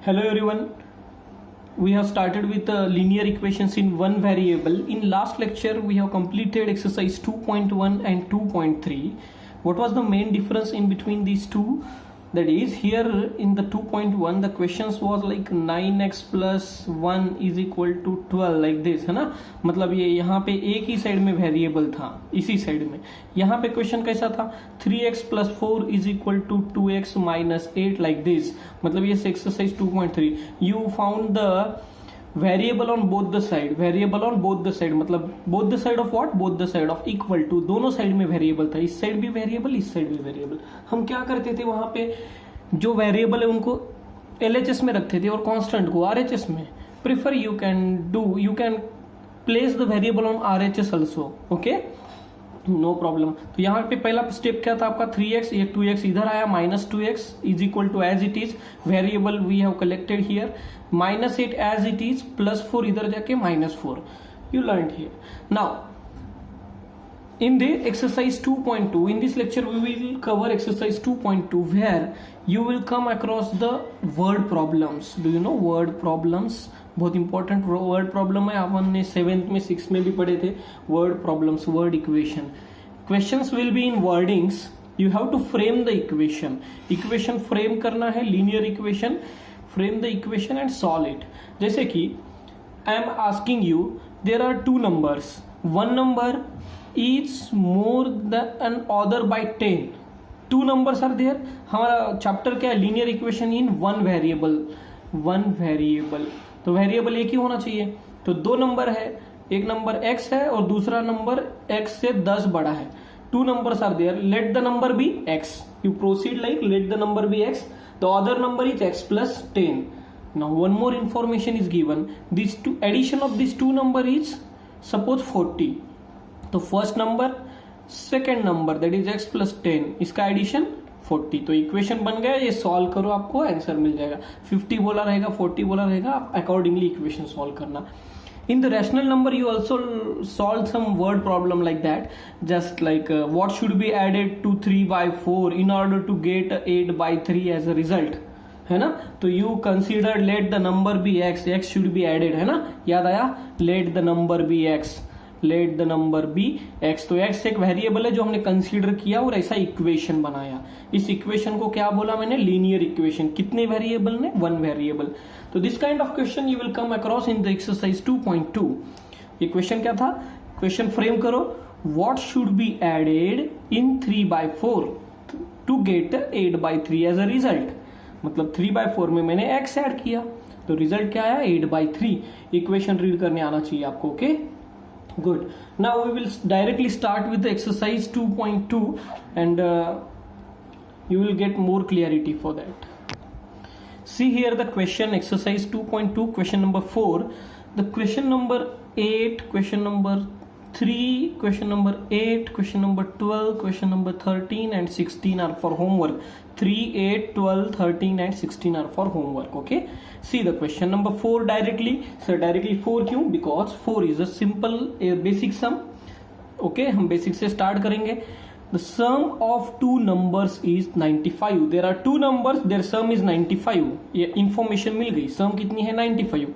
Hello everyone. We have started with linear equations in one variable. In last lecture we have completed exercise 2.1 and 2.3. What was the main difference in between these two? That is, here in the 2.1 the questions was like 9x plus 1 is equal to 12 like this, है ना. मतलब ये यहाँ पे एक ही side में variable था, इसी साइड में. यहाँ पे क्वेश्चन कैसा था, 3x plus 4 is equal to 2x minus 8 like this. मतलब ये exercise 2.3. You found the variable on both the side. Variable on both the side मतलब both the side of what, both the side of equal to. दोनों side में variable था, इस side भी variable, इस side भी वेरिएबल. हम क्या करते थे, वहां पे जो वेरिएबल है उनको LHS में रखते थे और कांस्टेंट को RHS में. Prefer you can place the variable on RHS also. Okay, no problem. तो यहाँ पे पहला स्टेप क्या था आपका, 3x, ये 2x इधर आया, -2x is equal to as it is variable we have collected here, -8 as it is, +4 इधर जाके -4. You learn here. Now in the exercise 2.2, in this lecture we will cover exercise 2.2 where you will come across the word problems. Do you know word problems? बहुत important word problem है. अपन ने 7th में 6th में भी पढ़े थे word problems, word equation. Questions will be in wordings. You have to frame the equation. Equation frame करना है, linear equation. Frame the equation and solve it. जैसे कि I am asking you, there are two numbers, one number is more than other by 10. Two numbers are there. हमारा chapter क्या है, linear equation in one variable. तो variable एक ही होना चाहिए. तो दो नंबर है, एक नंबर x है और दूसरा नंबर x से 10 बड़ा है. Two numbers are there, let the number be x. You proceed like let the number be x, the other number is x plus 10. Now one more information is given. This two addition of these two number is suppose 40. तो first number, second number that is x plus 10, इसका addition 40. तो equation बन गया. ये solve करो, आपको answer मिल जाएगा. 50 बोला रहेगा, 40 बोला रहेगा, आप अकॉर्डिंगली इक्वेशन सॉल्व करना. In the rational number you also solve some word problem like that, just like what should be added to 3/4 in order to get 8/3 as a result, है ना. तो you consider let the number be x should be added, है ना. याद आया, let the number be x, let the number be x. तो x एक variable है जो हमने कंसीडर किया और ऐसा इक्वेशन बनाया. इस इक्वेशन को क्या बोला मैंने, लीनियर इक्वेशन. कितने वेरिएबल ने, वन वेरिएबल. तो this kind of question you will come across in the exercise 2.2. ये क्वेश्चन क्या था, क्वेश्चन फ्रेम करो, what should be added in 3/4 to get 8/3 as a result. मतलब 3/4 में मैंने x ऐड किया तो रिजल्ट क्या आया, 8/3. इक्वेशन रीड करने आना चाहिए आपको. Okay, good. Now we will directly start with the exercise 2.2 and you will get more clarity for that. See here the question, exercise 2.2, question number 4. The question number 8, question number 3, question number 8, question number 12, question number 13 and 16 are for homework. 3, 8, 12, 13 and 16 are for homework. Okay, see the question number 4 directly. So directly 4 क्यों, because 4 is a simple basic sum. Okay, हम basic से start करेंगे. The sum of two numbers is 95. There are two numbers, their sum is 95. ये information मिल गई. sum कितनी है, 95.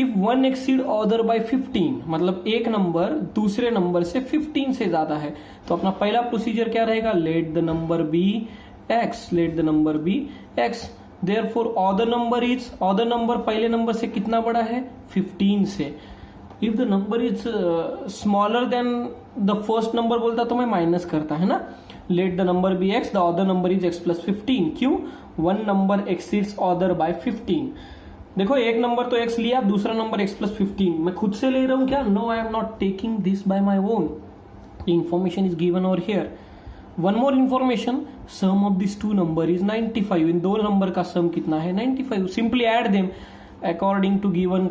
If one exceed other by 15, मतलब एक नंबर दूसरे नंबर से 15 से ज्यादा है, तो अपना पहला प्रोसीजर क्या रहेगा, let the number be x, let the number be x. Therefore other number is, other number पहले नंबर से कितना बड़ा है, 15 से. If the number is smaller than the first number बोलता तो मैं माइनस करता, है ना. Let the number be x, the other number is x plus 15. क्यों, one number exceeds other by 15. देखो एक नंबर तो x लिया, दूसरा नंबर x plus 15 मैं खुद से ले रहा हूं क्या, no, I am not taking this by my own. Information is given over here. One more information, sum of this two number is 95. इन दो नंबर का सम कितना है, 95. Simply add them according to given,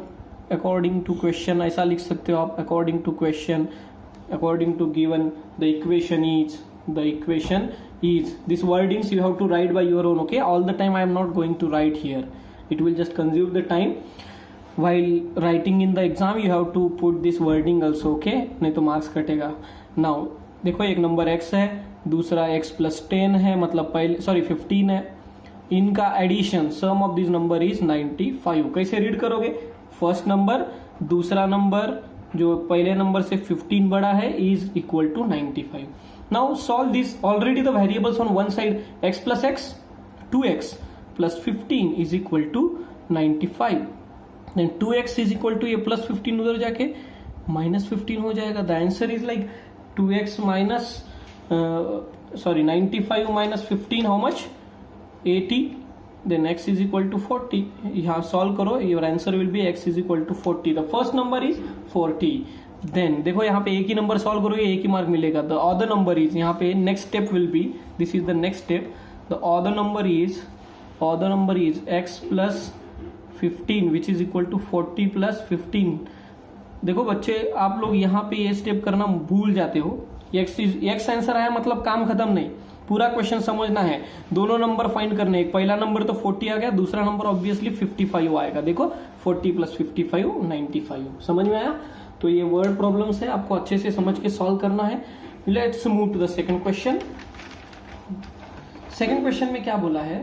according to question, ऐसा लिख सकते हो आप, according to question, according to given the equation is. This wordings you have to write by your own. Okay, all the time I am not going to write here, it will just consume the time. While writing in the exam you have to put this wording also. Okay, नहीं तो marks कटेगा. Now देखो एक number x है, दूसरा x plus 10 है, मतलब पहले 15 है, इनका addition sum of this number is 95। कैसे रीड करोगे, फर्स्ट नंबर दूसरा नंबर जो पहले नंबर से 15 बड़ा है is equal to 95। Now solve this, already the variables on one side x plus x 2x plus 15 is equal to 95। Then 2x is equal to ये plus 15 उधर जाके माइनस 15 हो जाएगा। The answer is like 2x minus 95 minus 15 how much 80, then x is equal to 40। यहाँ solve करो, your answer will be x is equal to 40। The first number is 40। देन देखो यहाँ पे एक ही नंबर सॉल्व करोगे एक ही मार्क मिलेगा। द अदर नंबर इज, यहाँ पे next step will be, this is the next step, the other number is x plus 15 which is equal to 40 plus 15। देखो बच्चे आप लोग यहाँ पे ये स्टेप करना भूल जाते हो, x आंसर आया मतलब काम खत्म नहीं, पूरा क्वेश्चन समझना है। दोनों नंबर फाइंड करने, एक पहला नंबर तो 40 आ गया, दूसरा नंबर ऑब्वियसली 55 आएगा। देखो 40 प्लस 55 95, समझ में आया। तो ये वर्ड प्रॉब्लम्स है, आपको अच्छे से समझ के सॉल्व करना है। Let's move to the second question. Second question में क्या बोला है,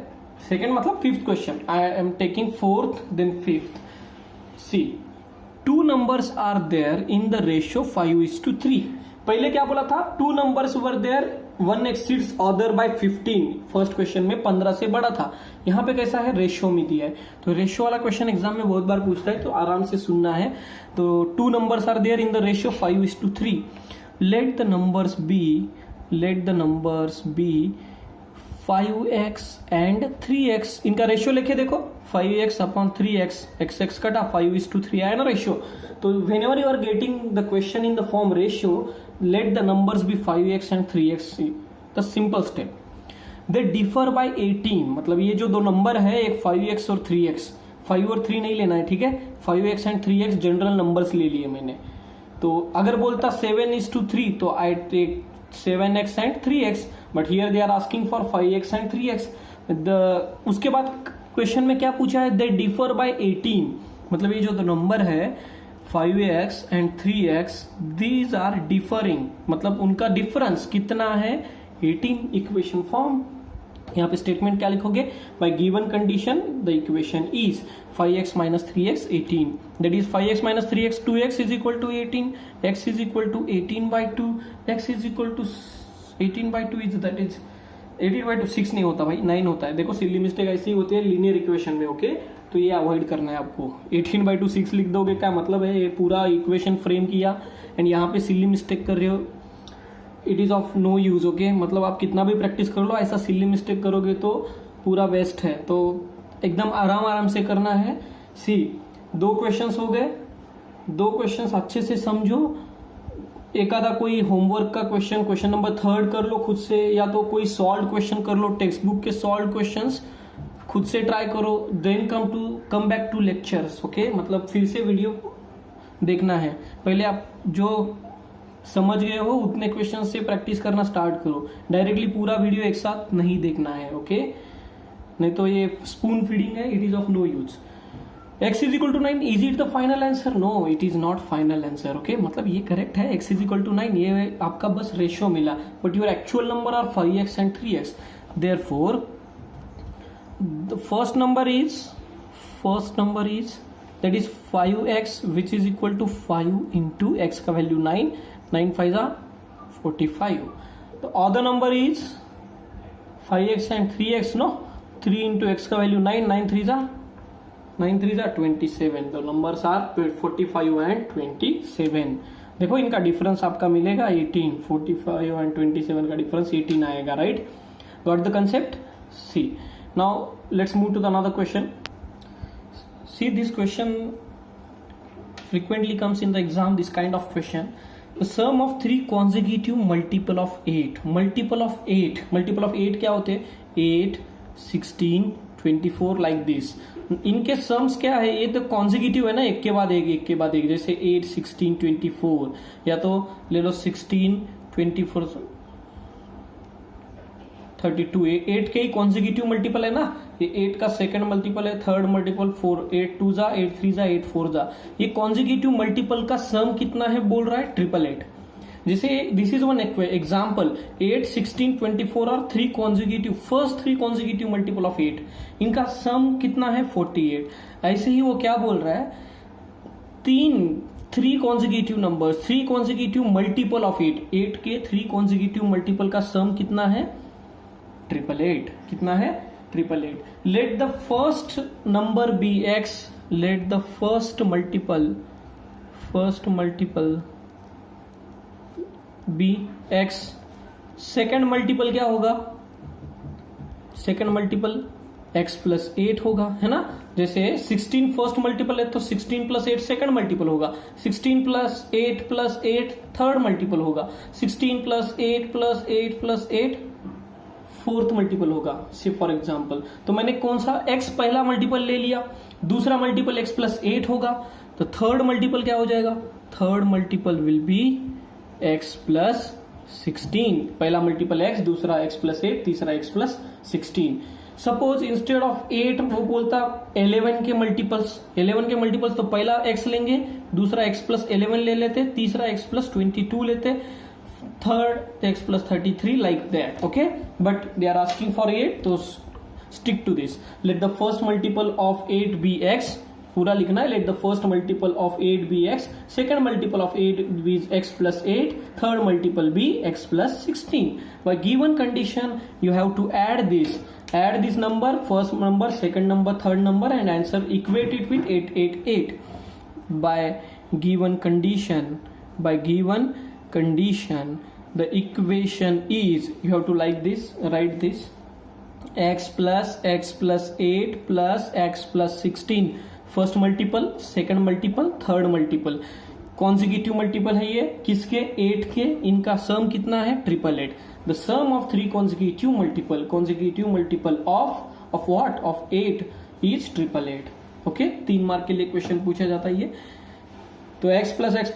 सेकंड मतलब fifth question, I am taking fourth then fifth. See, two numbers are there in the ratio 5:3। पहले क्या बोला था, two numbers were there, one exceeds other by 15। First question में 15 से बड़ा था। यहाँ पे कैसा है, रेशियो में दिया है, तो रेशियो वाला क्वेश्चन एग्जाम में बहुत बार पूछता है, तो आराम से सुनना है। तो two numbers are there in the ratio 5:3। Let the numbers be 5x and 3x। इनका रेशियो लिखे देखो, 5x अपॉन 3x, x कटा 5:3 आया ना रेशियो। तो whenever you are getting the question in the form ratio, let the numbers be 5x and 3x। the simple step, they differ by 18। मतलब ये जो दो नंबर है, एक 5x और 3x, 5 और 3 नहीं लेना है, ठीक है, 5x and 3x general numbers ले लिए मैंने। तो अगर बोलता 7:3 तो I take 7x and 3x, but here they are asking for 5x and 3x। उसके बाद क्वेश्चन में क्या पूछा है, दे डिफर बाय 18। मतलब ये जो दो नंबर है 5x and 3x, these are differing, मतलब उनका डिफरेंस कितना है, 18। इक्वेशन फॉर्म, यहाँ पे स्टेटमेंट क्या लिखोगे, bye given condition the equation is 5x minus 3x 18, that is 5x minus 3x 2x is equal to 18, x is equal to 18/2, x is equal to 18/2 is that is 18/2 6 नहीं होता भाई, 9 होता है। देखो सिली मिस्टेक ऐसी होती है linear equation में, ओके, तो ये अवॉइड करना है आपको। 18/2 6 लिख दोगे, क्या मतलब है, ये पूरा इक्वेशन फ्रेम किया एंड यहाँ पे सिली मिस्टेक कर रहे हो, it is of no use, okay. मतलब आप कितना भी प्रैक्टिस कर लो, ऐसा सिली मिस्टेक करोगे तो पूरा वेस्ट है। तो एकदम आराम से करना है। सी, दो क्वेश्चंस हो गए, दो क्वेश्चंस अच्छे से समझो। एक आधा कोई होमवर्क का क्वेश्चन नंबर 3 कर लो खुद से, या तो कोई सॉल्व क्वेश्चन कर लो, टेक्स्ट बुक के सॉल्व क्वेश्चंस खुद से ट्राई करो। Then come back to lectures, okay. मतलब फिर से वीडियो देखना है, पहले आप जो समझ गए हो उतने क्वेश्चन से प्रैक्टिस करना स्टार्ट करो। डायरेक्टली पूरा वीडियो एक साथ नहीं देखना है, ओके, नहीं तो ये स्पून फीडिंग है, it is of no use. x is equal to 9, is it the final answer? No, it is not final answer, okay। मतलब ये करेक्ट है, x is equal to 9, ये आपका बस रेशियो मिला, but your actual number are 5x and 3x। therefore the first number is that is 5x which is equal to 5 into x का value 9, 9 5 are 45। the other number is 5x and 3x, no, 3 into x का value 9, 9 3 are 27। तो numbers are 45 and 27। देखो इनका difference आपका मिलेगा 18, 45 and 27 का difference 18 आएगा, right. Got the concept. See, now let's move to the another question. See, this question frequently comes in the exam, this kind of question। the sum of 3 consecutive multiple of 8, multiple of 8 क्या होते हैं, 8 16 24 like this. इनके sums क्या है, ये तो consecutive है ना, एक के बाद एक, जैसे 8 16 24, या तो ले लो 16 24 32। 8 के ही कॉन्जिक्यूटिव मल्टीपल है ना, ये 8 का सेकंड मल्टीपल है, थर्ड मल्टीपल 4, 8 2 जा 8 3 जा 8 4 जा। ये कॉन्जिक्यूटिव मल्टीपल का सम कितना है बोल रहा है, 888। जैसे दिस इज वन एग्जाम्पल 8, 16, 24 और 3 consecutive, first 3 consecutive multiple of 8, इनका सम कितना है 48। ऐसे ही वो क्या बोल रहा है, 3 consecutive numbers, 3 consecutive multiple of 8, 8 के 3 कॉन्जिक्यूटिव मल्टीपल का सम कितना है 888। कितना है 888। Let the first number be x, let the first multiple be x, second multiple क्या होगा, सेकेंड मल्टीपल x प्लस 8 होगा, है ना। जैसे 16 फर्स्ट मल्टीपल है तो 16 प्लस 8 सेकेंड मल्टीपल होगा, 16 प्लस 8 प्लस 8 थर्ड मल्टीपल होगा, 16 plus 8 plus 8 plus 8 fourth multiple होगा, से फॉर एग्जाम्पल। तो मैंने कौन सा x पहला मल्टीपल ले लिया, दूसरा मल्टीपल x प्लस 8 होगा, तो थर्ड मल्टीपल क्या हो जाएगा, third multiple will be x plus 16। पहला मल्टीपल x, दूसरा x प्लस 8, तीसरा x plus 16। Suppose instead of 8 वो बोलता 11 के मल्टीपल्स, 11 के मल्टीपल्स, तो पहला x लेंगे, दूसरा x प्लस 11 ले लेते, तीसरा x प्लस 22 लेते, third x plus 33 like that, okay. But they are asking for 8, तो stick to this. Let the first multiple of 8 be x, पूरा लिखना है, let the first multiple of 8 be x, second multiple of 8 be x plus 8, third multiple be x plus 16। By given condition you have to add this number, first number, second number, third number, and answer equate it with 888 by given condition. The equation is, you have to write this x plus 8 plus x plus 16, first multiple, second multiple, third multiple, consecutive multiple है ये किसके, 8 के, इनका सम कितना है 888। The sum of 3 consecutive multiple of what, of 8 is 888, okay. 3 mark के लिए question पूछा जाता है ये। तो x plus x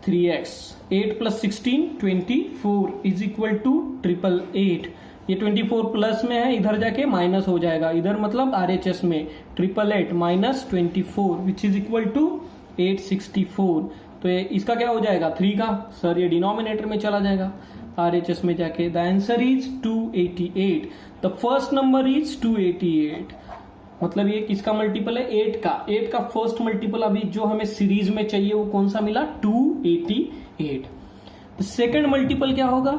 3x, 8 plus 16 24 is equal to 888। ये 24 प्लस में है, इधर जाके माइनस हो जाएगा, इधर मतलब RHS में 888 minus 24 which is equal to 864। तो इसका क्या हो जाएगा 3 का, सर ये डिनोमिनेटर में चला जाएगा RHS में जाके। The answer is 288। The first number is 288, मतलब ये किसका मल्टीपल है 8 का फर्स्ट मल्टीपल अभी जो हमें सीरीज में चाहिए वो कौन सा मिला 288। द सेकेंड मल्टीपल क्या होगा,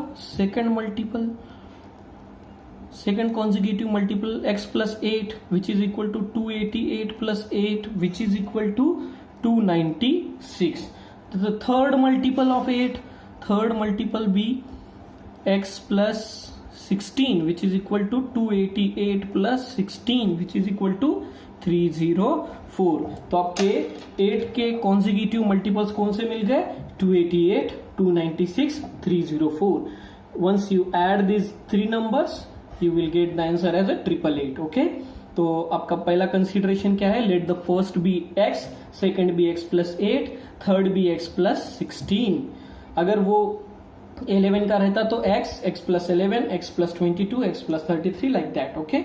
second consecutive multiple x plus 8 which is equal to 288 plus 8 which is equal to 296। The third multiple of 8, third multiple be x plus 16 which is equal to 288 plus 16 which is equal to 304। तो आपके 8 के consecutive multiples कौन से मिल गए 288, 296, 304। Once you add these 3 numbers you will get the answer as a 888, okay। तो आपका पहला consideration क्या है, let the first be x, second be x plus 8, third be x plus 16। अगर वो 11 का रहता तो x plus 11, x plus 22, x plus 33 like that, okay.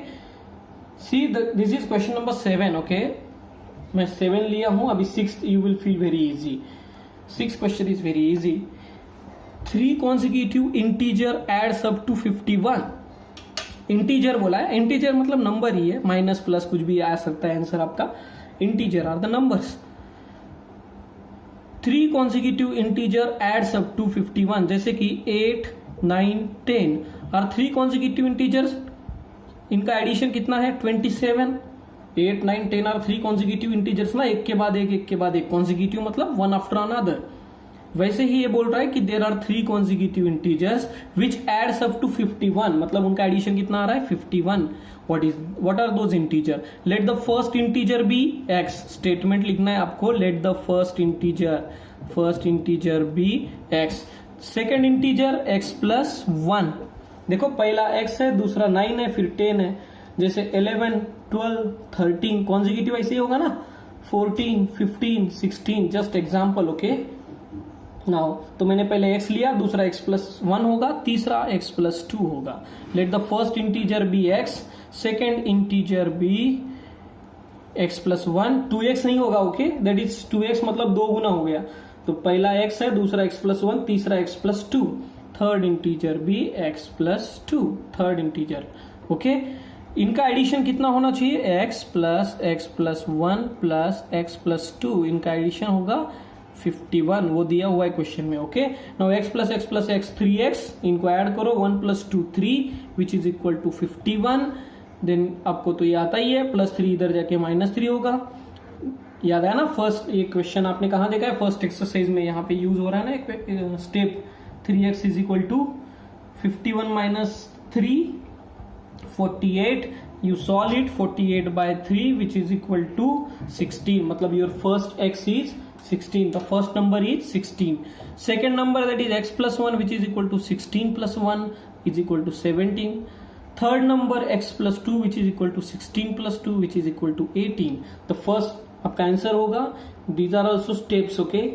See this is question number 7, okay. मैं 7 लिया हूं, अभी 6 you will feel very easy. 6 question is very easy. 3 consecutive integer adds up to 51। Integer बोला है, इंटीजर मतलब number ही है, minus plus कुछ भी आ सकता है आंसर आपका। Integer are the numbers. 3 consecutive integer adds up to 51, जैसे कि 8, 9, 10 और 3 कॉन्जिक्यूटिव इंटीजर्स, इनका एडिशन कितना है 27। 8, 9, 10 और 3 कॉन्जिक्यूटिव इंटीजर्स ना एक के बाद एक कॉन्जिक्यूटिव मतलब वन आफ्टर अनदर। वैसे ही ये बोल रहा है कि there are 3 consecutive integers which adds up to 51, मतलब उनका एडिशन कितना आ रहा है 51। What are those integer, let the first integer be x, statement लिखना है आपको, let the first integer be x, second integer x plus 1। देखो पहला x है, दूसरा 9 है, फिर 10 है, जैसे 11, 12, 13 कॉन्जिक्यूटिव ऐसे ही होगा ना, 14, 15, 16, जस्ट एग्जाम्पल, ओके। नाउ तो मैंने पहले x लिया, दूसरा x प्लस 1 होगा, तीसरा x प्लस 2 होगा। Let the first integer be x, second integer be x plus 1, 2x नहीं होगा, ओके, दैट इज 2x मतलब 2 गुना हो गया, तो पहला x है, दूसरा x+1, तीसरा x+2, थर्ड इंटीजर भी x+2, थर्ड इंटीजर। ओके, इनका एडिशन कितना होना चाहिए, x plus x+1 plus x+2, इनका एडिशन होगा 51, वो दिया हुआ है क्वेश्चन में। Okay, now x plus x 3x, इनको ऐड करो, 1 + 2 3 which is equal to 51। Then आपको तो ये आता ही है, +3 इधर जाके -3 होगा। याद है ना, फर्स्ट ये क्वेश्चन आपने कहाँ देखा है, फर्स्ट एक्सरसाइज में यहाँ पे यूज हो रहा है ना एक step, 3x is equal to 51 - 3 48, you solve it, 48 by 3 which is equal to 16, मतलब your first x is 16, the first number is 16, second number that is x+1 which is equal to 16 + 1 is equal to 17, third number x+2 which is equal to 16 + 2 which is equal to 18, the first आपका answer होगा। these are also steps, okay,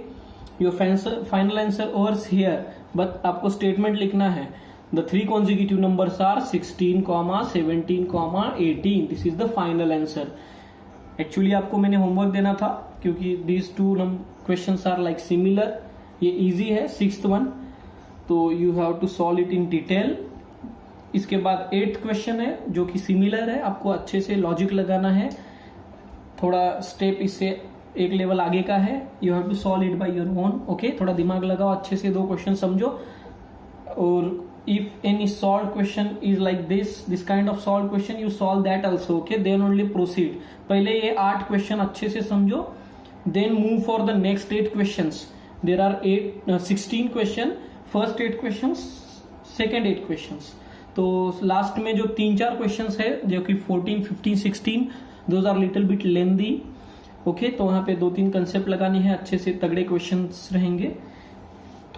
your final answer over here, but आपको statement लिखना है, the three consecutive numbers are 16, 17, 18, this is the final answer। actually आपको मैंने homework देना था क्योंकि these two questions are like similar, ये easy है, 6th one, तो you have to solve it in detail। इसके बाद 8th क्वेश्चन है जो कि सिमिलर है, आपको अच्छे से लॉजिक लगाना है, थोड़ा स्टेप इससे एक लेवल आगे का है, you have to solve it by your own. Okay, थोड़ा दिमाग लगाओ, अच्छे से 2 क्वेश्चन समझो, और if any solved question is like this kind of solved question, you solve that also, okay, then only proceed। पहले ये 8 क्वेश्चन अच्छे से समझो, then move for the next 8 questions। there are 16 question, first 8 questions, second 8 questions। तो last में जो 3-4 questions है जो कि 14, 15, 16, those are little bit lengthy। Okay, तो वहां पे 2-3 कंसेप्ट लगाने हैं, अच्छे से तगड़े क्वेश्चंस रहेंगे,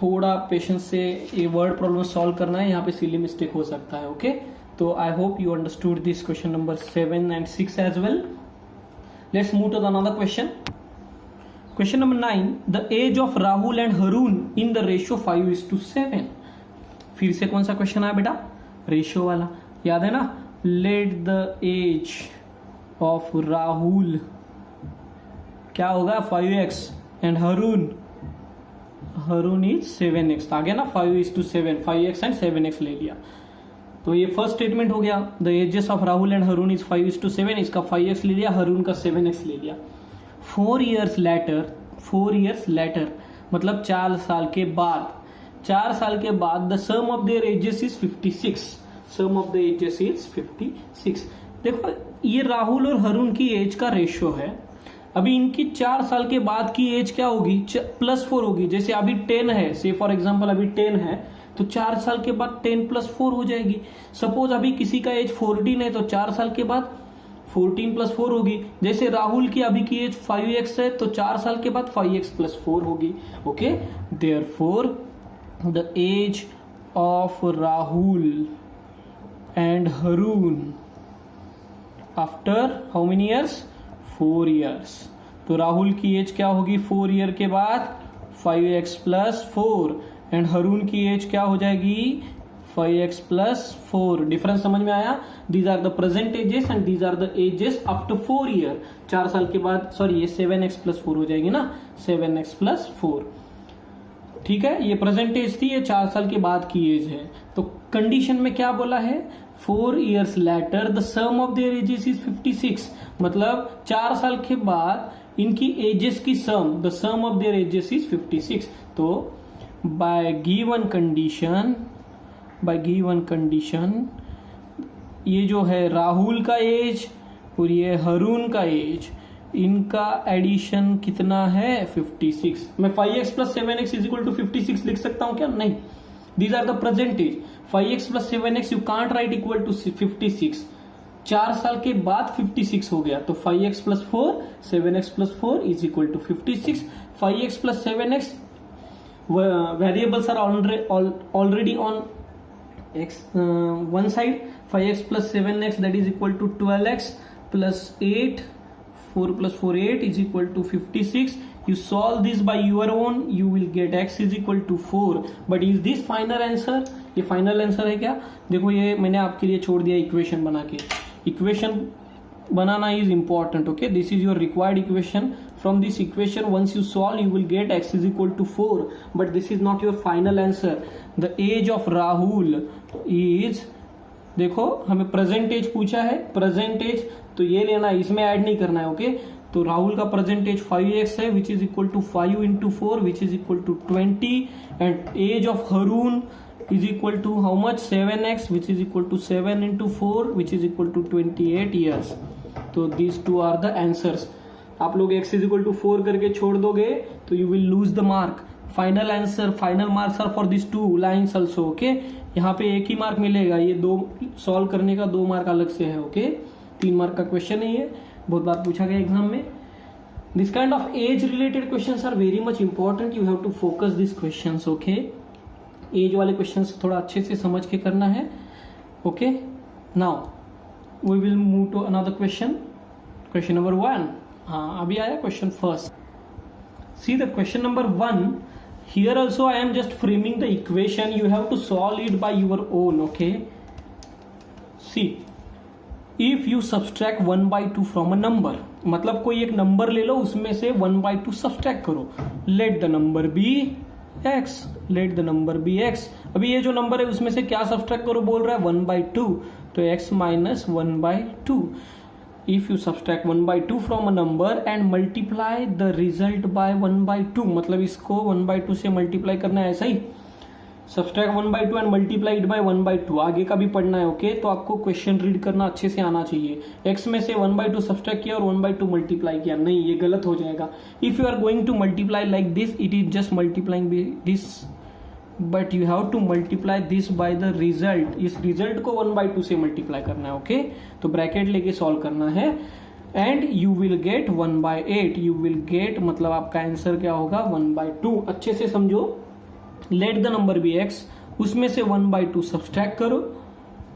थोड़ा पेशेंस से ये वर्ड प्रॉब्लम सॉल्व करना है, यहाँ पे सिली मिस्टेक हो सकता है। ओके, तो I hope you understood this question number 7 and 6 as well. Let's move to the another question. Question number 9, the age of Rahul and Haroon in the ratio 5:7। फिर से कौन सा क्वेश्चन आया बेटा, रेशियो वाला, याद है ना, let the age of Rahul क्या होगा 5x and Haroon is 7x, आ गया ना, 5:7, 5x एंड 7x ले लिया, तो ये फर्स्ट स्टेटमेंट हो गया। The ages of Rahul and Haroon is 5:7, इसका 5x ले लिया, हरून का 7x ले लिया। 4 years later मतलब 4 साल के बाद, 4 साल के बाद the sum of their ages is 56, sum of the ages is 56। देखो ये राहुल और हरून की एज का रेशियो है, अभी इनकी 4 साल के बाद की एज क्या होगी, +4 होगी। जैसे अभी 10 है, से फॉर एग्जांपल अभी 10 है, तो 4 साल के बाद 10 + 4 हो जाएगी। सपोज अभी किसी का एज 14 है, तो 4 साल के बाद 14 + 4 होगी। जैसे राहुल की अभी की एज 5x है, तो 4 साल के बाद 5x + 4 होगी। Okay, therefore the age of Rahul and Haroon after how many years, 4 years। तो राहुल की एज क्या होगी 4 ईयर के बाद, 5x + 4, एंड हरून की एज क्या हो जाएगी 5x + 4। डिफरेंस समझ में आया? These are the present ages and these are the ages after 4 year. 4 साल के बाद, सॉरी ये 7x + 4 हो जाएगी ना, 7x + 4, ठीक है। ये प्रेजेंट एज थी, ये 4 साल के बाद की एज है। तो कंडीशन में क्या बोला है, 4 years later the sum of their ages is 56, मतलब 4 साल के बाद इनकी एजेस की sum, the sum of their ages is 56। तो बाय गिवन कंडीशन ये जो है राहुल का एज और ये हरून का एज, इनका एडिशन कितना है 56। मैं 5x + 7x is equal to 56 लिख सकता हूं क्या? नहीं, these are the present age. 5x + 7x you can't write equal to 56। 4 साल के बाद 56 हो गया, तो 5x + 4, 7x + 4 is equal to 56। 5x + 7x variables are already on x one side। 5x + 7x that is equal to 12x + 8, 4 + 4 8 is equal to 56। You solve this by your own, you will get x is equal to 4। But is this final answer? ये final answer है क्या? देखो ये मैंने आपके लिए छोड़ दिया इक्वेशन बना के। Equation banana is important. Okay, this is your required equation. From this equation, once you solve, you will get x is equal to 4. But this is not your final answer. The age of Rahul is, देखो हमें present as पूछा है, present as तो ये लेना है, इसमें add नहीं करना है. ओके, तो राहुल का प्रेजेंट एज 5x है, which is equal to 5 into 4 which is equal to 20. And age of Haroon is equal to how much? 7x, which is equal to 7 into 4, which is equal to 28 years. तो these two are the answers. आप लोग x is equal to 4 करके छोड़ दोगे तो you will lose the mark. Final answer, final marks are for these two lines also. Okay, यहाँ पे एक ही मार्क मिलेगा, ये दो सॉल्व करने का 2 मार्क अलग से है. ओके, 3 मार्क का क्वेश्चन है ये, बहुत बार पूछा गया एग्जाम में. This kind of age related questions are very much important. You have to focus these questions. Okay, age वाले क्वेश्चंस थोड़ा अच्छे से समझ के करना है. Okay, now we will move to another question. Question number 1. हाँ, अभी आया question first. See the question number 1. Here also I am just framing the equation. You have to solve it by your own. Okay, see if you subtract 1/2 from a number, मतलब कोई एक number ले लो, उसमें से 1/2 subtract करो. Let the number be x, let the number be x. अभी ये जो नंबर है उसमें से क्या सब्सट्रैक्ट करो बोल रहा है? 1/2. तो x minus 1/2. If you subtract 1/2 from a number and multiply the result by 1/2, मतलब इसको 1/2 से मल्टीप्लाई करना है. ऐसा ही subtract 1/2 and multiply it by 1/2. आगे का भी पढ़ना है. ओके, तो आपको क्वेश्चन रीड करना अच्छे से आना चाहिए. x में से 1/2 सब्सट्रैक्ट किया और 1/2 मल्टीप्लाई किया, नहीं, ये गलत हो जाएगा. If you are going to multiply like this, it is just multiplying this, but you have to multiply this by the result. इस रिजल्ट को 1/2 से मल्टीप्लाई करना है. ओके, तो ब्रैकेट लेके सॉल्व करना है and you will get 1/8. You will get मतलब आपका आंसर क्या होगा? 1/2. अच्छे से समझो. Let the number be x, उसमें से 1/2 सब्सट्रैक्ट करो,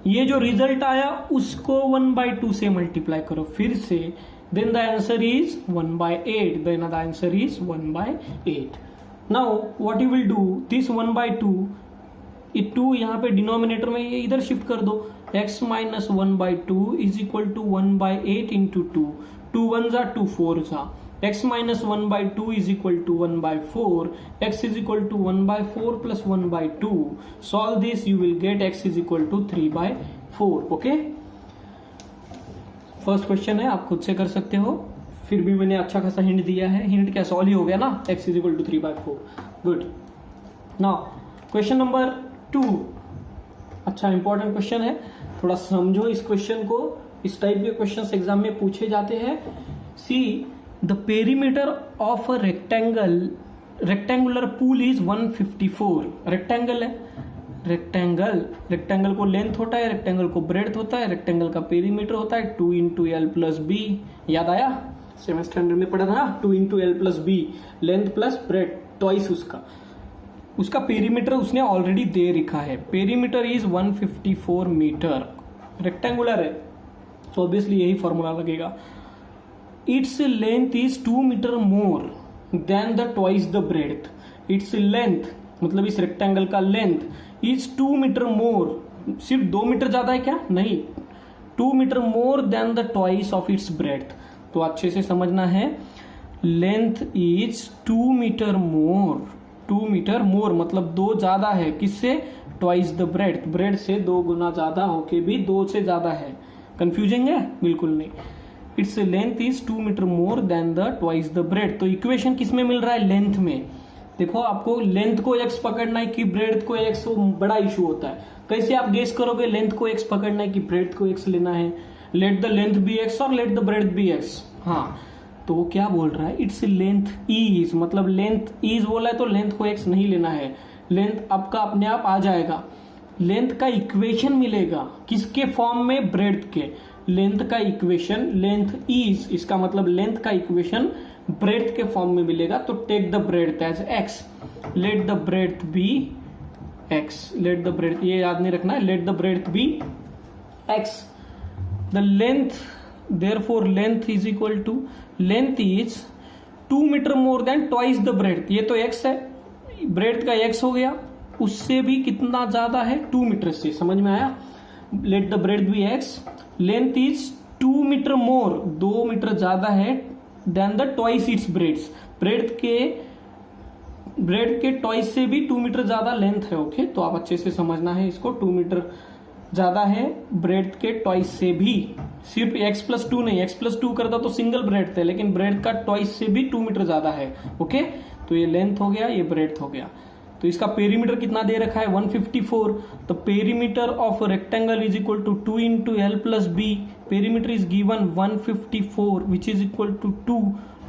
ये जो रिजल्ट आया उसको 1/2 से मल्टीप्लाई करो फिर से, then the answer is 1/8. Then the answer is 1/8. Now what you will do, this 1/2 ये 2 यहाँ पे डिनोमिनेटर में ये इधर शिफ्ट कर दो. x minus 1/2 is equal to 1/8 into 2. 2 1 जा 2 4 जा. x minus 1/2 is equal to 1/4. x is equal to 1/4 plus 1/2. Solve this, you will get x is equal to 3/4. Okay, first question है, आप खुद से कर सकते हो. फिर भी मैंने अच्छा खासा हिंट दिया है. हिंट क्या, सॉल्व ही हो गया ना. x is equal to 3/4. Good. Now question number 2. अच्छा, इंपॉर्टेंट क्वेश्चन है, थोड़ा समझो इस क्वेश्चन को. इस टाइप के क्वेश्चन एग्जाम में पूछे जाते हैं. सी the perimeter of a rectangular pool is 154. Rectangle है, रेक्टेंगल को लेंथ होता है, रेक्टेंगल को ब्रेड्थ होता है, रेक्टेंगल का पेरीमीटर होता है 2 इंटू एल प्लस बी. याद आया, 7th स्टैंडर्ड में पढ़ा था ना. 2 into L plus B, length plus bread twice उसका पेरीमीटर उसने ऑलरेडी दे रखा है. Perimeter is 154 metre. रेक्टेंगुलर है तो ऑब्वियसली यही फॉर्मूला लगेगा. Its length is 2 metre more than the twice the breadth. Its length मतलब इस रेक्टेंगल का लेंथ इज 2 मीटर मोर. सिर्फ 2 मीटर ज्यादा है क्या? नहीं, 2 metre more than the twice of its breadth. तो अच्छे से समझना है, length is 2 metre more. 2 metre more मतलब 2 ज्यादा है, किससे? Twice the breadth. ब्रेड्थ से 2 गुना ज्यादा होके भी 2 से ज्यादा है. कंफ्यूजिंग है? बिल्कुल नहीं. Its length is 2 metre more than the twice the bread. तो इक्वेशन किस में मिल रहा है? लेंथ में. देखो, आपको लेंथ को x पकड़ना है कि ब्रेड को x, वो बड़ा इशू होता है. कैसे आप गेस करोगे लेंथ को x पकड़ना है कि ब्रेड को x लेना है? Let the length be x और let the bread be x. हाँ, तो वो क्या बोल रहा है? इट्स लेंथ इज, मतलब लेंथ इज बोला है तो लेंथ को x नहीं लेना है. लेंथ आपका अपने आप आ जाएगा. लेंथ का इक्वेशन मिलेगा किसके फॉर्म में? ब्रेड के. लेंथ का इक्वेशन, लेंथ इज, इसका मतलब लेंथ का इक्वेशन ब्रेड्थ के फॉर्म में मिलेगा. तो take the breadth as x, let the breadth be x. Let the breadth, ये याद नहीं रखना है, let the breadth be x. The length, therefore length is equal to, length is 2 metre more than twice the breadth. ये तो x है, breadth का x हो गया, उससे भी कितना ज्यादा है? 2 मीटर से. समझ में आया? Let the breadth be x, length is 2 metre more, 2 metre ज्यादा है than the twice its breads, bread के ट्वाइस से भी 2 मीटर ज्यादा लेंथ है। ओके, तो आप अच्छे से समझना है इसको, 2 मीटर ज्यादा है ब्रेड के ट्वाइस से भी, सिर्फ x+2 नहीं, x+2 करता तो सिंगल ब्रेड थे, लेकिन ब्रेड का ट्वाइस से भी 2 मीटर ज्यादा है। ओके, तो ये लेंथ हो गया, ये ब्रेड हो गया। तो इसका पेरीमीटर कितना दे रखा है 154, तो perimeter of rectangle is equal to 2 into L plus B, perimeter is given 154 which is equal to 2,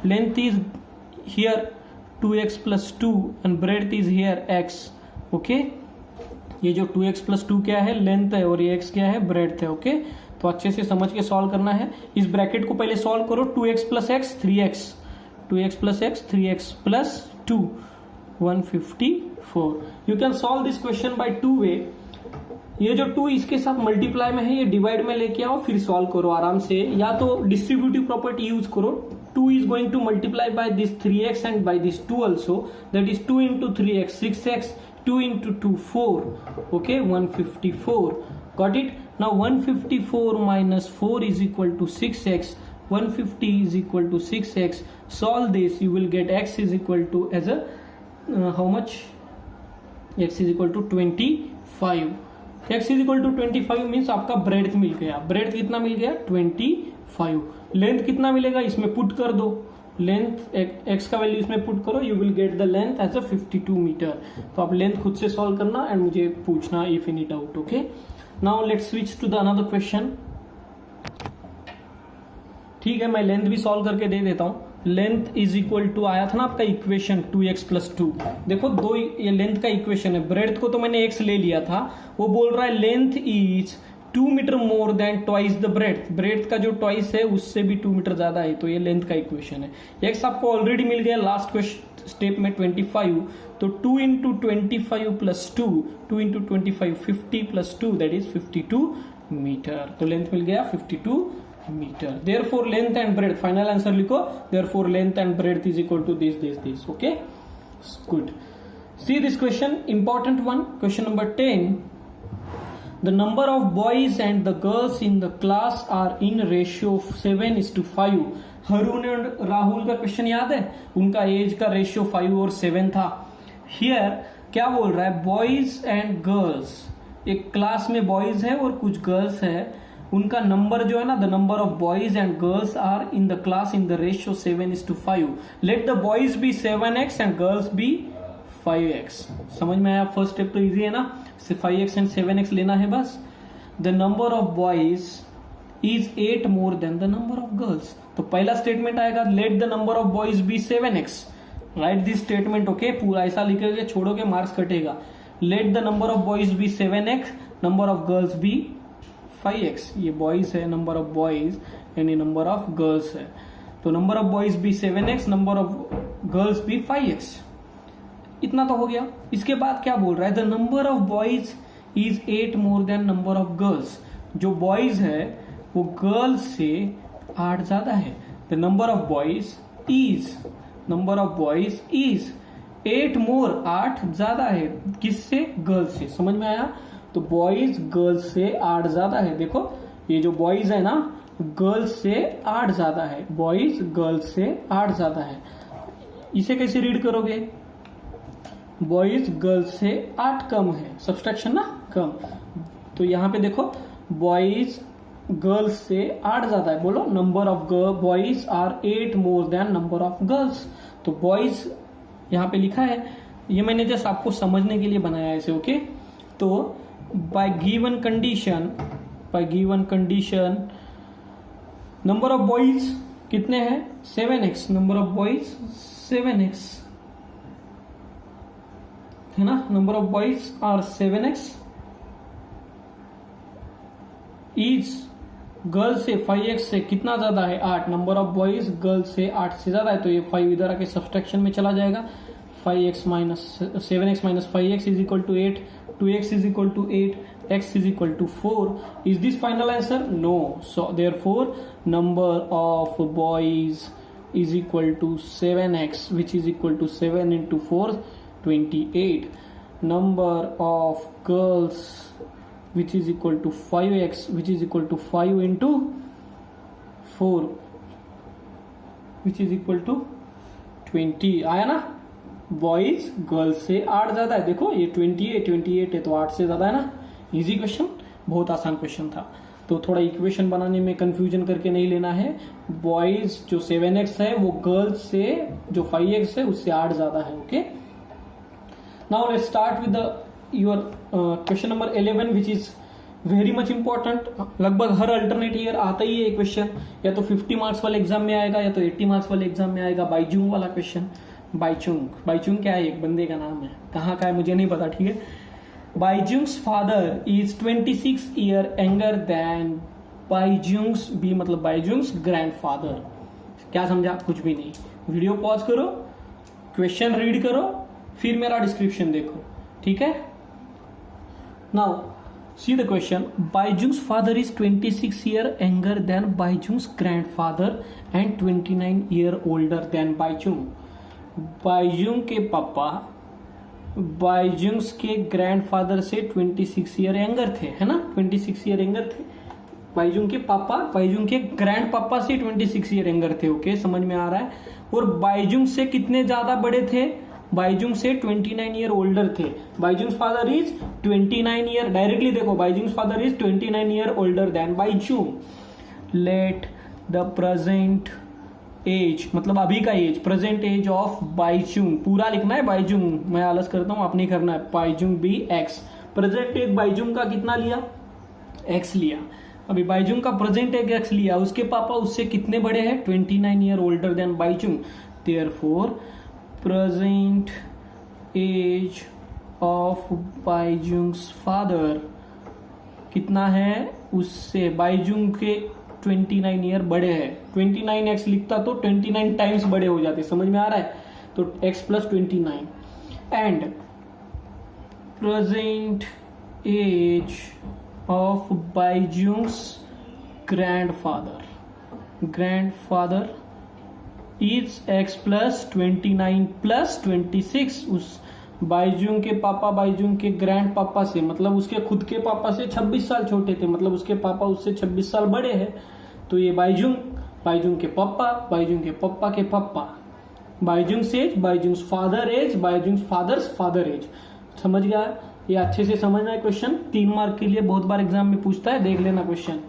length is here 2x plus 2 and breadth is here x। Okay, ये जो 2x plus 2 क्या है, length है, और ये x क्या है, breadth है। ओके, तो अच्छे से समझ के सॉल्व करना है। इस ब्रैकेट को पहले सॉल्व करो, 2x plus x 3x, 2x plus x 3x plus 2 154। You can solve this question by 2 वे। ये जो 2 इसके साथ मल्टीप्लाई में है, ये डिवाइड में लेके आओ, फिर सॉल्व करो आराम से, या तो डिस्ट्रीब्यूटिव प्रॉपर्टी यूज करो। 2 is going to multiply by this 3x and by this 2 also, that is 2 into 3x 6x, 2 into 2 4, okay, 154, got it? Now 154 minus 4 is equal to 6x, 150 is equal to 6x, solve this, you will get x is equal to as a how much, x is equal to 25, x is equal to 25 means आपका breadth मिल गया, breadth कितना मिल गया 25, length कितना मिलेगा इसमें put कर दो, length x का वैल्यू इसमें पुट करो, you will get the length as a 52 metre. तो आप लेंथ खुद से सॉल्व करना एंड मुझे पूछना if any doubt. Okay, now let's switch to the another question. ठीक है, मैं लेंथ भी सॉल्व करके दे देता हूं। लेंथ इज इक्वल टू आया था ना आपका इक्वेशन 2x plus 2, देखो दो ये लेंथ का इक्वेशन है, ब्रेड्थ को तो मैंने x ले लिया था, वो बोल रहा है length is 2 metre more than twice the breadth, breadth का जो ट्वाइस है उससे भी 2 मीटर ज्यादा है, तो ये लेंथ का इक्वेशन है। x आपको ऑलरेडी मिल गया लास्ट क्वेश्चन स्टेप में 25, तो 2 into 25 plus 2, 2 into 25 50 plus 2 that is 52 metre, तो लेंथ मिल गया 52 metre. Therefore length and breadth, final answer लिखो, therefore length and breadth is equal to this, okay, good। See this question, important one, question number 10, the number of boys and the girls in the class are in ratio of 7:5। Haroon और राहुल का question याद है, उनका as का ratio 5 और 7 था। Here क्या बोल रहा है, बॉयज एंड गर्ल्स, एक क्लास में बॉयज है और कुछ गर्ल्स है, उनका नंबर जो है ना, the number of boys and girls are in the class in the ratio 7:5। Let the boys be 7x and girls be 5x। समझ में आया? फर्स्ट स्टेप तो इजी है ना, 5x एंड 7x लेना है बस। The number of boys is 8 more than the number of girls, तो पहला स्टेटमेंट आएगा let the number of boys be 7x, right this statement. Okay, पूरा ऐसा लिखोगे, छोड़ोगे मार्क्स कटेगा। Let the number of boys be 7x, number of girls be 5x, ये boys है, नंबर ऑफ बॉयज, यानी नंबर ऑफ गर्ल्स है, तो number of boys be 7x, number of girls be 5x, इतना तो हो गया। इसके बाद क्या बोल रहा है, the number of boys is 8 more than number of girls, जो बॉयज है वो गर्ल्स से 8 ज्यादा है। The number of boys is, number of boys is 8 मोर, 8 ज्यादा है, किससे, गर्ल्स से। समझ में आया? तो बॉयज गर्ल्स से 8 ज्यादा है। देखो ये जो बॉयज है ना, गर्ल्स से 8 ज्यादा है, बॉयज गर्ल्स से 8 ज्यादा है। इसे कैसे रीड करोगे, बॉयज गर्ल्स से 8 कम है, सब्सट्रैक्शन ना, कम। तो यहां पे देखो बॉयज गर्ल्स से 8 ज्यादा है, बोलो number of boys are 8 more than number of girls. तो बॉयज यहां पे लिखा है, ये मैंने जस्ट आपको समझने के लिए बनाया ऐसे। ओके, तो by given condition number of boys कितने हैं, 7x, number of boys 7x है ना, number of boys are 7x, each girls से 5x से कितना ज्यादा है, 8, नंबर ऑफ बॉयज गर्ल्स से 8 से ज्यादा है, तो ये 5 इधर आके सब्सट्रैक्शन में चला जाएगा। 5x minus 7x minus 5x is equal to 8, 2x is equal to 8, x is equal to 4. Is this final answer? No. So therefore number of boys is equal to 7x, which is equal to 7 into 4 28. Number of girls which is equal to 5x, which is equal to 5 into 4 which is equal to 20 आया ना। Boys girls से 8 ज्यादा है, देखो ये 28 है तो 8 से ज्यादा है ना। इजी क्वेश्चन, बहुत आसान क्वेश्चन था। तो थोड़ा इक्वेशन बनाने में कंफ्यूजन करके नहीं लेना है। बॉयज जो 7x है वो गर्ल्स से जो 5x है उससे 8 ज्यादा है। Okay, now let's start with your question number 11 which is very much important. लगभग हर अल्टरनेट ईयर आता ही है क्वेश्चन, या तो 50 मार्क्स वाले एग्जाम में आएगा या तो 80 मार्क्स वाले एग्जाम में आएगा। बाइचुंग वाला क्वेश्चन। बाइचुंग क्या है? एक बंदे का नाम है, कहाँ का है मुझे नहीं पता, ठीक है। बाइजुंग्स father is 26 year younger than बाइजुंग्स बी, मतलब बाइजुंग्स ग्रैंडफादर। क्या समझा? कुछ भी नहीं। वीडियो पॉज करो, क्वेश्चन रीड करो, फिर मेरा डिस्क्रिप्शन देखो, ठीक है। Now see the question. Baijung's father is 26 year younger than Baijung's grandfather and 29 year older than Baijung. बाइजुंग के पापा बाइजुंग्स के ग्रैंडफादर से 26 ईयर यंगर थे, है ना। 26 ईयर यंगर थे बाइजुंग के पापा, बाइजुंग के ग्रैंड पापा से 26 ईयर यंगर थे। ओके, समझ में आ रहा है। और बाइजुंग से कितने ज्यादा बड़े थे? बाइजुंग से 29 ईयर ओल्डर थे। बाइजुंग्स फादर इज 29 ईयर, डायरेक्टली देखो, बाइजुंग्स father is 29 year older than बाइजुंग। लेट द प्रेजेंट एज, मतलब अभी का एज, प्रेजेंट एज ऑफ बाइजुंग, पूरा लिखना है बाइजुंग, मैं आलस करता हूं, आप नहीं करना है। बाइजुंग बी एक्स। प्रेजेंट एज बाइजुंग का कितना लिया? एक्स लिया। अभी बाइजुंग का प्रेजेंट एज एक्स लिया, उसके पापा उससे कितने बड़े हैं? 29 year older than Bhaichung. Therefore present age of Bhaichung's father कितना है? उससे बाइजुंग के 29 ईयर बड़े हैं। 29x लिखता तो 29 टाइम्स बड़े हो जाते, समझ में आ रहा है। तो x plus 29 and present age of Bhaichung's grandfather is x plus 29 plus 26। उस बाइजुंग के पापा बाइजुंग के ग्रैंड पापा से, मतलब उसके खुद के पापा से 26 साल छोटे थे, मतलब उसके पापा उससे 26 साल बड़े हैं। तो ये बाइजुंग के पापा के पापा, Bhaichung's age, Bhaichung's father age, Bhaichung's father's father age. समझ गया? ये अच्छे से समझना है क्वेश्चन, 3 मार्क के लिए बहुत बार एग्जाम में पूछता है, देख लेना क्वेश्चन।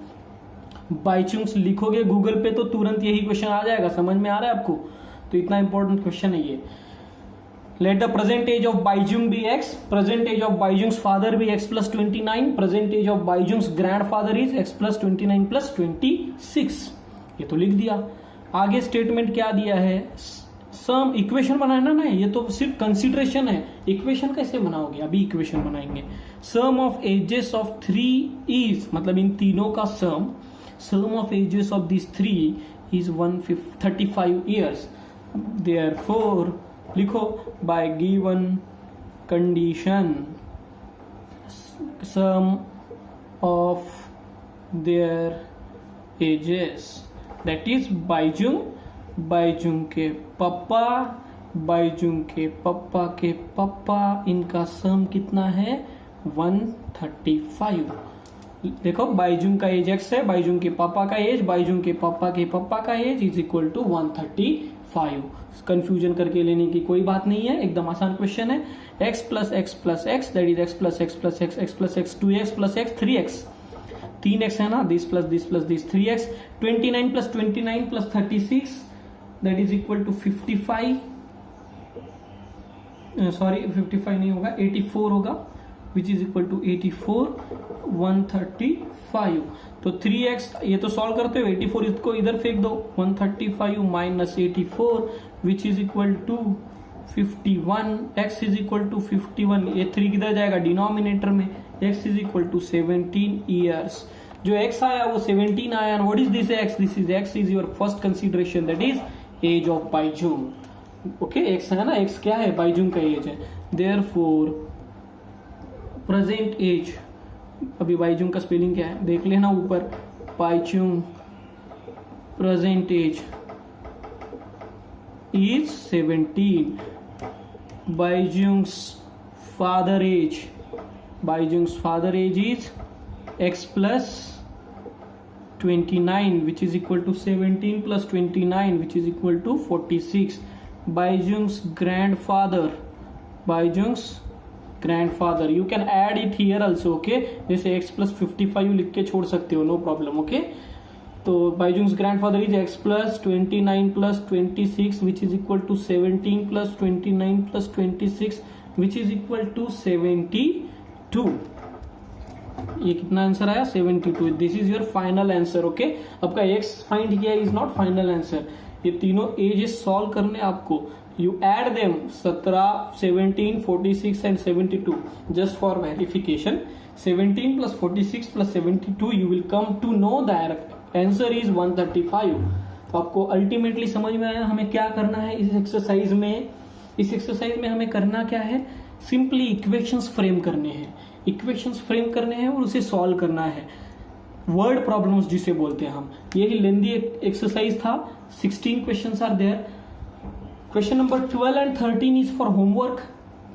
बाइजुंग्स लिखोगे गूगल पे तो तुरंत यही क्वेश्चन आ जाएगा। समझ में आ रहा है आपको? तो इतना इंपॉर्टेंट क्वेश्चन है ये। Let the present age of Baijung be x, present age of Baijung's father be x plus 29, present age of Baijung's grandfather is x plus 29 plus 26। ये तो लिख दिया। आगे स्टेटमेंट क्या दिया है? सम इक्वेशन बनाना ना, ये तो सिर्फ कंसिडरेशन है। इक्वेशन कैसे बनाओगे? अभी इक्वेशन बनाएंगे। Sum of ages of 3 is, मतलब इन तीनों का sum of ages of this 3 is 135 years. Therefore लिखो by given condition sum of their ages, that is Bhaichung के पापा के पापा, इनका सम कितना है? 135। देखो बाइजुंग का एज x है, बाइजुंग के पापा का एज, बाइजुंग के पापा का age is equal to 135। Confusion करके लेने की कोई बात नहीं है, एकदम आसान क्वेश्चन है। x plus X plus X that is x plus X plus X, x plus x 2x plus X 3x, 3x है ना, this plus this 3x, 29 plus 29 plus 36 that is equal to 55, sorry 55 नहीं होगा, 84 होगा, विच is equal to 84, 135। तो 3x ये तो solve करते हो, 84 इसको इधर फेंक दो, 135 minus 84 which is equal to 51, x is equal to 51, ये 3 किधर जाएगा? डिनोमिनेटर में। x is equal to 17 years. जो x आया वो 17 आया। What is this x? This is x is your first consideration, that is age of Bhaichung. Okay, x है ना, x क्या है? बाइजुंग का एज है। देयरफॉर प्रेजेंट एज, अभी बाइजुंग का स्पेलिंग क्या है देख लेना ऊपर, Bhaichung present age is 17। Bhaichung's father age is x plus 29 which is equal to 17 plus 29 which is equal to 46. Baijung's grandfather you can add it here also, okay? जैसे x plus 55 लिख के छोड़ सकते हो, no problem, okay? तो Baijung's grandfather is x plus 29 plus 26 which is equal to 17 plus 29 plus 26 which is equal to 72. ये कितना answer आया? 72. This is your final answer, okay? आपका x फाइंड किया इज नॉट फाइनल आंसर. ये तीनों edges solve करने आपको, you add them 17, 17, 46 and 72 just for verification. 17 plus 46 plus 72 you will come to know that answer is 135. तो आपको ultimately समझ में आया हमें क्या करना है इस एक्सरसाइज में. इस एक्सरसाइज में हमें करना क्या है? सिंपली इक्वेशंस फ्रेम करने हैं, इक्वेशंस फ्रेम करने हैं और उसे सॉल्व करना है. वर्ड प्रॉब्लम्स जिसे बोलते हैं हम. यही लेंदी एक्सरसाइज था. 16 questions are there. Question number 12 and 13 is for homework.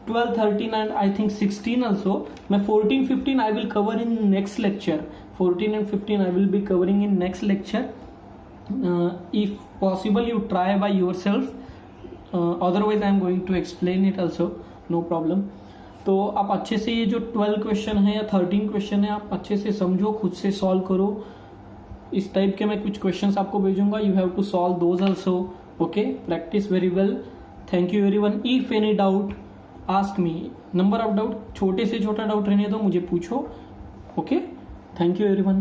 12, 13 and I think 16 also. My 14, 15 I will cover in next lecture. 14 and 15 I will be covering in next lecture. If possible you try by yourself. Otherwise I am going to explain it also. No problem. तो आप अच्छे से ये जो 12 question है या 13 question है आप अच्छे से समझो, खुद से सॉल्व करो. इस टाइप के मैं कुछ क्वेश्चंस आपको भेजूंगा. You have to solve those also. Okay, practice very well. Thank you everyone. If any doubt, ask me. Number of doubt, छोटे से छोटा डाउट रहने दो, मुझे पूछो. Okay, thank you everyone.